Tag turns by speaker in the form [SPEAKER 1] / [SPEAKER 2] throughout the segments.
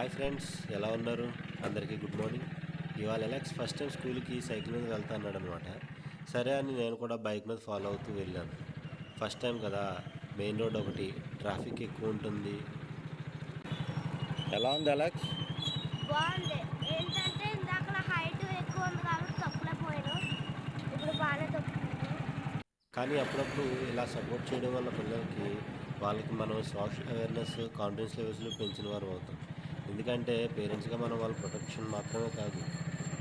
[SPEAKER 1] Hi friends, ఎలా ఉన్నారు? అందరికీ గుడ్ మార్నింగ్. ఇవాళ ఎలక్స్ ఫస్ట్ టైం స్కూల్కి సైకిల్ మీద వెళ్తా అన్నాడు అనమాట. సరే అని నేను కూడా బైక్ మీద ఫాలో అవుతూ వెళ్ళాను. ఫస్ట్ టైం కదా, మెయిన్ రోడ్ ఒకటి, ట్రాఫిక్ ఎక్కువ ఉంటుంది. ఎలా ఉంది అలెక్స్?
[SPEAKER 2] బాగుంది. ఏంటంటే ఇందాక హైట్ ఎక్కువ ఉంది కాబట్టి తొక్కలేకపోయాను. ఇప్పుడు బాగానే తొక్కుతున్నాను.
[SPEAKER 1] కానీ అప్పుడప్పుడు ఇలా సపోర్ట్ చేయడం వల్ల పిల్లలకి వాళ్ళకి మనం సోషల్ అవేర్నెస్, కాన్ఫిడెన్స్ లెవెల్స్లో పెంచిన వారు అవుతాం. ఎందుకంటే పేరెంట్స్గా మనం వాళ్ళ ప్రొటెక్షన్ మాత్రమే కాదు,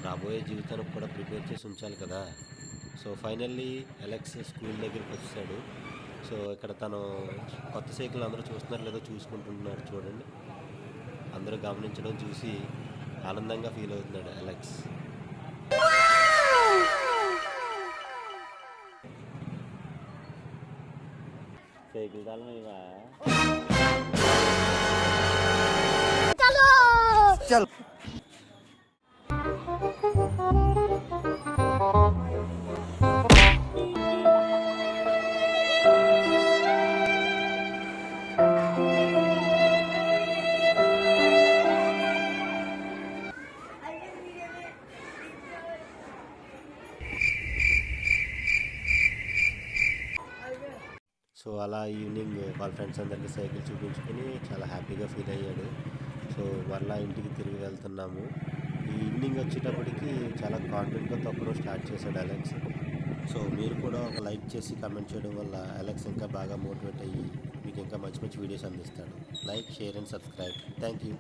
[SPEAKER 1] రాబోయే జీవితానికి కూడా ప్రిపేర్ చేసి ఉంచాలి కదా. సో ఫైనల్లీ అలెక్స్ స్కూల్ దగ్గరికి వచ్చాడు. సో ఇక్కడ తను కొత్త సైకిల్ అందరూ చూస్తున్నారు లేదో చూసుకుంటున్నాడు చూడండి. అందరూ గమనించడం చూసి ఆనందంగా ఫీల్ అవుతున్నాడు అలెక్స్. సైకిల్ తాళం ఇవా చల్. సో అలా ఈవినింగ్ వాళ్ళ ఫ్రెండ్స్ అందరికీ సైకిల్ చూపించుకొని చాలా హ్యాపీగా ఫీల్ అయ్యాడు. సో మరలా ఇంటికి తిరిగి వెళ్తున్నాము. ఈ ఈవినింగ్ వచ్చేటప్పటికి చాలా కాన్ఫిడెంట్గా తొక్కడం స్టార్ట్ చేశాడు అలెక్స్. సో మీరు కూడా ఒక లైక్ చేసి కమెంట్ చేయడం వల్ల అలెక్స్ ఇంకా బాగా మోటివేట్ అయ్యి మీకు ఇంకా మంచి మంచి వీడియోస్ అందిస్తాడు. Like, share and subscribe. Thank you.